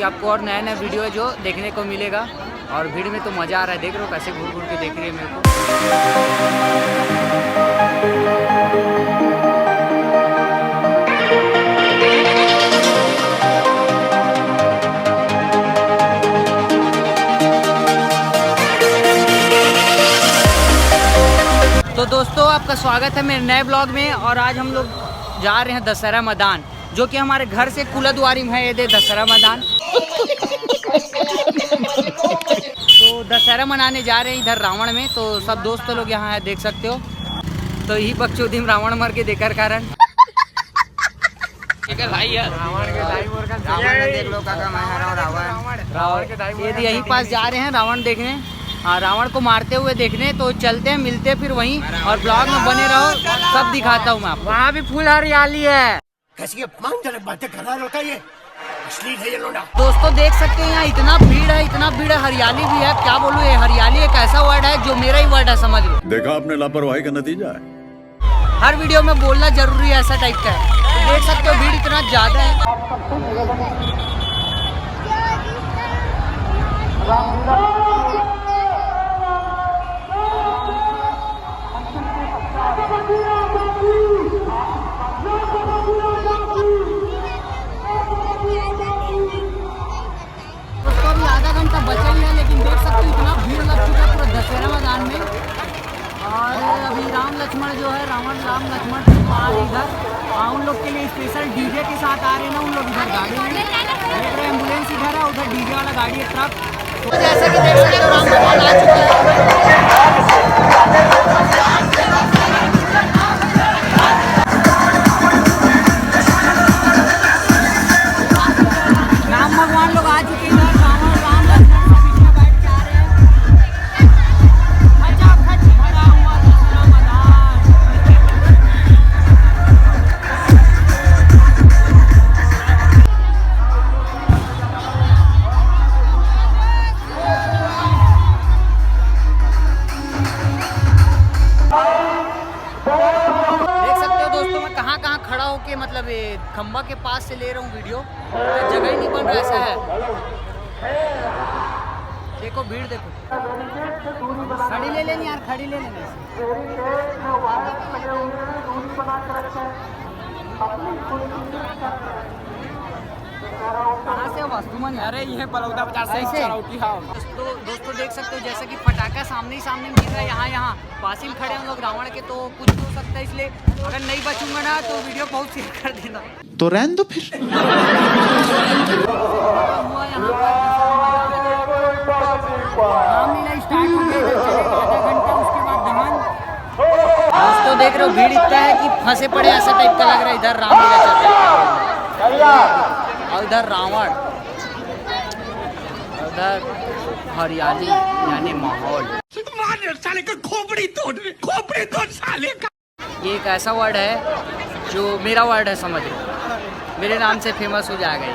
आपको और नया नया वीडियो है जो देखने को मिलेगा और भीड़ में तो मज़ा आ रहा है। देख रहे हो कैसे घूर घूर के देख रही है मेरे को। तो दोस्तों आपका स्वागत है मेरे नए ब्लॉग में। और आज हम लोग जा रहे हैं दशहरा मैदान, जो कि हमारे घर से कुलद्वारी में है। ये दशहरा मैदान तो दशहरा मनाने जा रहे हैं इधर रावण में। तो सब दोस्त लोग यहाँ है, देख सकते हो। तो यही बकचोदी में रावण मर के देकर कारण यदि यही पास जा रहे हैं रावण देखने, हाँ रावण को मारते हुए देखने। तो चलते हैं, मिलते हैं फिर वहीं, और ब्लॉग में बने रहो, सब दिखाता हूँ मैं आपको। वहाँ भी फुल हरियाली है। कैसी अपमानजनक बातें कर रहा है ये, अश्लील है ये लोंडा। दोस्तों देख सकते हैं यहाँ इतना भीड़ है, इतना भीड़ है। हरियाली भी है, क्या बोलूँ, ये हरियाली एक ऐसा वर्ड है जो मेरा ही वर्ड है, समझ लो। देखा आपने लापरवाही का नतीजा है। हर वीडियो में बोलना जरूरी है, ऐसा टाइप का है। तो देख सकते हो भीड़ इतना ज्यादा है। दोस्तों अभी आधा घंटा बचा ही है, लेकिन देख सकते हो इतना भीड़ लग चुका है पूरा दशहरा मैदान में। और अभी राम लक्ष्मण जो है, रावण राम लक्ष्मण आ रहे इधर। उन लोग के लिए स्पेशल डीजे के साथ आ रहे हैं ना उन लोग इधर गाड़ी में। देख रहे एम्बुलेंस इधर है, उधर डीजे वाला गाड़ी है, ट्रक। तो जैसा कि देख सकते हो राम भगवान आ चुके हैं। राम भगवान लोग आ चुके हैं। रावण राम लक्ष्मण सब इसमें बैठ के आ रहे हैं। खचाखच भरा हुआ दशहरा मैदान। देख सकते हो दोस्तों मैं कहाँ कहाँ खड़ा होके, मतलब ये खंबा के पास से ले रहा हूँ वीडियो। तो जगह ही नहीं बन रहा, ऐसा है। देखो भीड़ देखो। खड़ी ले लेनी यार, खड़ी ले लेनी। कहाँ से वस्तुमान? अरे ये बलौदा बाजार से दोस्तों देख सकते हो जैसे कि पटाखा सामने ही सामने मिल रहा है। यहाँ पासिल खड़े हैं हम लोग रावण के, तो कुछ हो सकता है। इसलिए अगर नहीं बचूंगा ना तो वीडियो बहुत शेयर कर देना। तो रहने दो फिर। रामलीला स्टार्ट हो गई, चलेगा आधा घंटा, उसके बाद दहन। दोस्तों देख रहे हो भीड़ इतना है कि फंसे पड़े, ऐसा टाइप का लग रहा है। इधर रामलीला चल रहा है और इधर रावण, उधर हरियाली यानी माहौल। साले का खोपड़ी तोड़ साले का। ये एक ऐसा वर्ड है जो मेरा वर्ड है, समझ लो, मेरे नाम से फेमस हो जाएगा ये।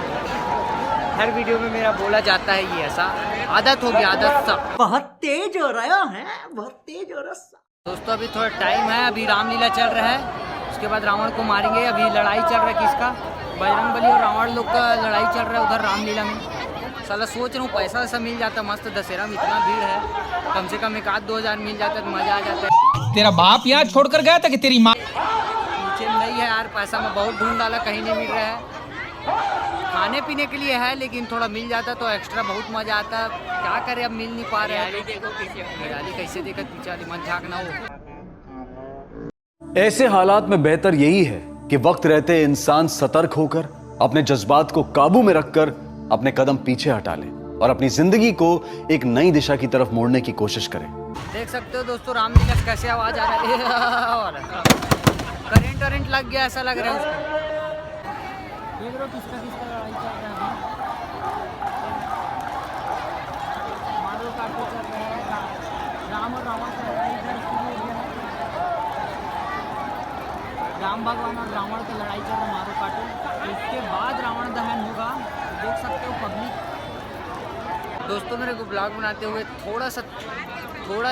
हर वीडियो में मेरा बोला जाता है ये, ऐसा आदत हो गया, आदत सा। बहुत तेज हो रहा है, बहुत तेज हो रहा है। दोस्तों अभी थोड़ा टाइम है, अभी रामलीला चल रहा है, उसके बाद रावण को मारेंगे। अभी लड़ाई चल रहा है, किसका? बजरंगबली और रावण लोग का लड़ाई चल रहा है उधर रामलीला में। साला सोच रहा हूँ पैसा वैसा मिल जाता मस्त। दशहरा में इतना भीड़ है, कम से कम 1-2 हज़ार मिल जाता तो मजा आ जाता है। तेरा बाप यहाँ छोड़कर गया था कि तेरी माँ? नीचे नहीं है यार, पैसा मैं बहुत ढूंढ डाला, कहीं नहीं मिल रहा है। खाने पीने के लिए है, लेकिन थोड़ा मिल जाता तो एक्स्ट्रा बहुत मजा आता। क्या करे, अब मिल नहीं पा रहे हैं। कैसे देखो पीछे मन झाँकना हो। ऐसे हालात में बेहतर यही है कि वक्त रहते इंसान सतर्क होकर अपने जज्बात को काबू में रखकर अपने कदम पीछे हटा ले और अपनी जिंदगी को एक नई दिशा की तरफ मोड़ने की कोशिश करे। देख सकते हो दोस्तों रामलीला कैसे आवाज आ रहा है। करंट लग गया, ऐसा लग रहा है उसको। देख रहे हो किसका लड़ाई चल रहा है। मारो काटो चल रहा है, राम और रावण का लड़ाई इधर शुरू हो गया है। राम भगवान और रावण की लड़ाई चल रहा है, मारो काटो। इसके बाद रावण दहन होगा। देख सकते हो पब्लिक। दोस्तों मेरे को ब्लॉग बनाते हुए थोड़ा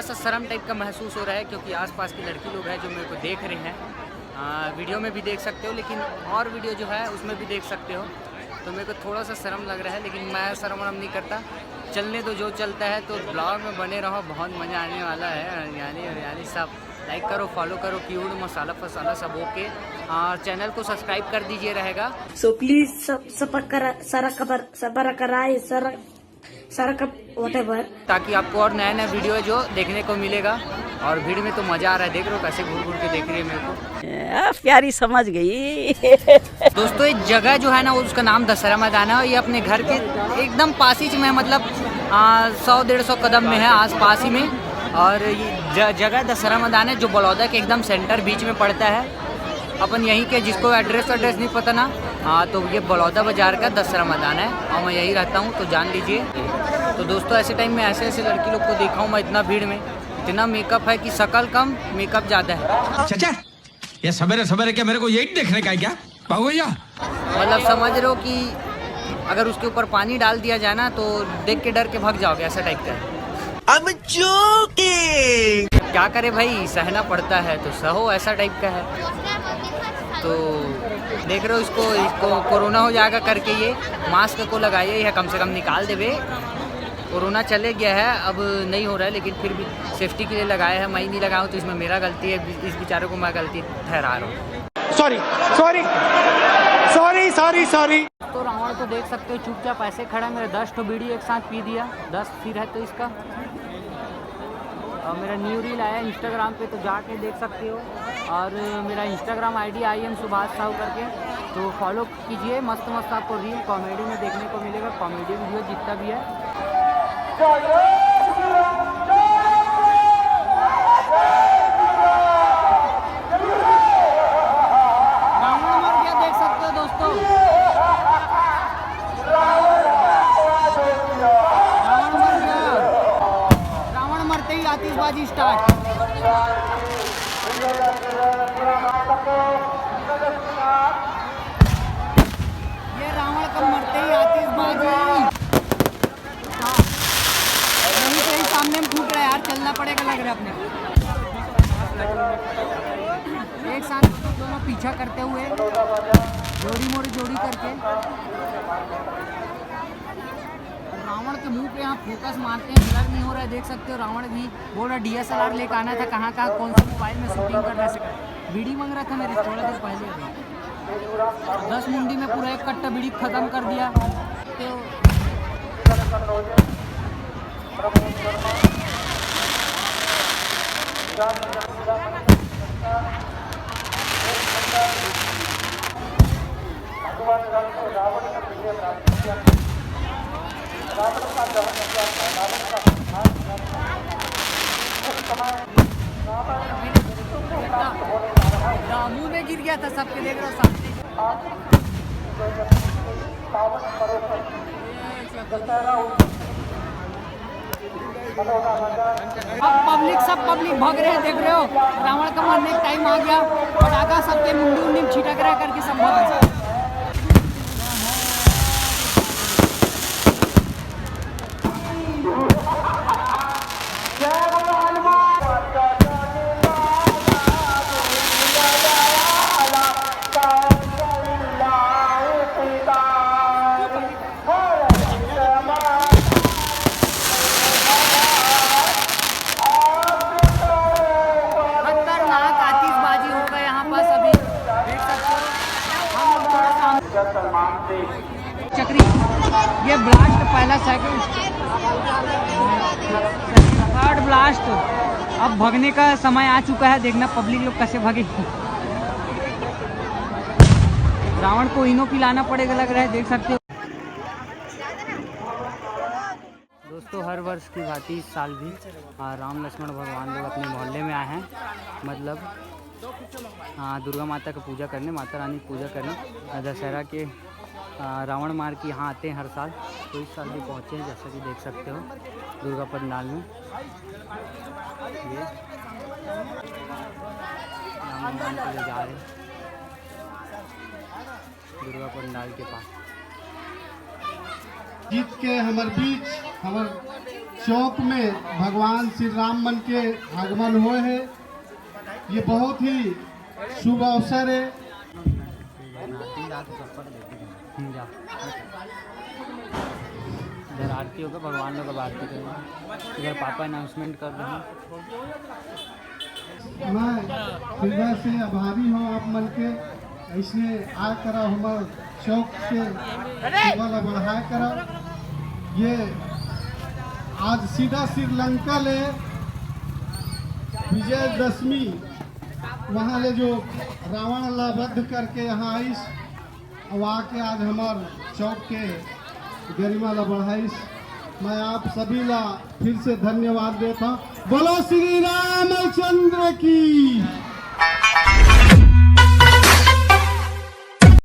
सा शर्म टाइप का महसूस हो रहा है, क्योंकि आसपास की लड़की लोग हैं जो मेरे को देख रहे हैं। वीडियो में भी देख सकते हो, लेकिन और वीडियो जो है उसमें भी देख सकते हो। तो मेरे को थोड़ा सा शर्म लग रहा है, लेकिन मैं शर्म नहीं करता। चलने तो जो चलता है, तो ब्लॉग में बने रहो, बहुत मज़ा आने वाला है। हरियाली सब लाइक करो, फॉलो करो, क्यूड मसाला फसाला सब ओके। और चैनल को सब्सक्राइब कर दीजिए रहेगा। सो प्लीज व्हाटएवर, ताकि आपको और नया नया वीडियो है जो देखने को मिलेगा। और भीड़ में तो मज़ा आ रहा है, देख रहे हो कैसे घूर घूर के देख रही है मेरे को। प्यारी समझ गई। दोस्तों ये जगह जो है ना, उसका नाम दशहरा मैदान है। और ये अपने घर के एकदम पास ही में, मतलब 100-150 कदम में है, आस पास ही में। और ये जगह दशहरा मैदान है, जो बलौदा के एकदम सेंटर बीच में पड़ता है। अपन यहीं के, जिसको एड्रेस नहीं पता ना, तो ये बलौदा बाजार का दशहरा मैदान है और मैं यहीं रहता हूँ, तो जान लीजिए। तो दोस्तों ऐसे टाइम में ऐसे लड़की लोग को देखा हूँ मैं, इतना भीड़ में, इतना मेकअप है कि शकल कम मेकअप ज़्यादा है। चाचा ये सवेरे सवेरे क्या मेरे को यही देखने का है क्या भैया? मतलब समझ रहे हो कि अगर उसके ऊपर पानी डाल दिया जाए ना, तो देख के डर के भाग जाओगे, ऐसा टाइप का है। क्या करे भाई, सहना पड़ता है तो सहो, ऐसा टाइप का है। तो देख रहे हो इसको कोरोना हो जाएगा करके ये मास्क को लगाइए, यह कम से कम निकाल देवे। कोरोना चले गया है, अब नहीं हो रहा है, लेकिन फिर भी सेफ्टी के लिए लगाया है। मैं ही नहीं लगाऊँ तो इसमें मेरा गलती है, इस बेचारे को मैं गलती ठहरा रहा हूँ। सॉरी। तो रावण को देख सकते हो, चुपचाप ऐसे खड़ा है। मेरा 10 तो बीड़ी एक साथ पी दिया, 10 फिर है तो इसका। और मेरा न्यू रील आया इंस्टाग्राम पे, तो जाके देख सकते हो। और मेरा Instagram ID IM Subhash Sahu करके, तो फॉलो कीजिए। मस्त मस्त आपको रील कॉमेडी में देखने को मिलेगा, कॉमेडी वीडियो जितना भी है। रावण मर गया, देख सकते हो दोस्तों। रावण मर गया। रावण मरते ही आतिशबाजी स्टार्ट। ये रावण कब मरते ही आतिशबाजी। यहीं से ही सामने में फूट रहा है यार, चलना पड़ेगा लग रहा है अपने। एक साथ दोनों पीछा करते हुए, जोड़ी करके रावण के मुंह पे यहाँ फोकस मारते हैं, ब्लर नहीं हो रहा है, देख सकते हो। रावण भी बोल रहा DSLR लेकर आना था, कहाँ कौन सा मोबाइल में शूटिंग कर रहा है। बीड़ी मांग रहा था मेरे थोड़ा देर पहले। 10 मुंडी में पूरा एक कट्टा बीड़ी खत्म कर दिया। तो मुंह में गिर गया था, सबके देख रहे हो सामने। अब सब पब्लिक भाग रहे हैं, देख रहे हो। रावण का मरने का टाइम आ गया, और आगा सबके मुंडी छिटक रहा करके सब भाग रहे हैं। चक्री ये ब्लास्ट पहला, सेकंड, थर्ड ब्लास्ट। अब भगने का समय आ चुका है, देखना पब्लिक लोग कैसे भागे। रावण को इनो पिलाना पड़ेगा लग रहा है, देख सकते हो दोस्तों। हर वर्ष की भांति इस साल भी राम लक्ष्मण भगवान लोग अपने मोहल्ले में आए हैं, मतलब दुर्गा माता का पूजा करने, माता रानी की पूजा करने। दशहरा के रावण मार के यहाँ आते हैं हर साल, तो इस साल भी पहुँचे हैं, जैसा कि देख सकते हो दुर्गा पंडाल में। ये राम भगवान को ले जा रहे हैं दुर्गा पंडाल के पास। जीत के हमारे बीच, हमारे चौक में भगवान श्री राम मन के आगमन हुए हैं। ये बहुत ही शुभ अवसर है। जा इधर आरती होगा, भगवान लोग अब आरती करेंगे। इधर पापा अनाउंसमेंट कर रहे हैं। मैं हृदय से आभारी हूँ आप मन के, ऐसे आ करा हमार शौक के सेवा ला बढ़ाया करा। ये आज सीधा श्रीलंका ले विजयदशमी वहाँ ले जो रावण ला वध करके यहाँ आईस, और आके आज हमार चौक के गरिमा ला बढ़ाईस। मैं आप सभी ला फिर से धन्यवाद देता। बोलो श्री रामचंद्र की।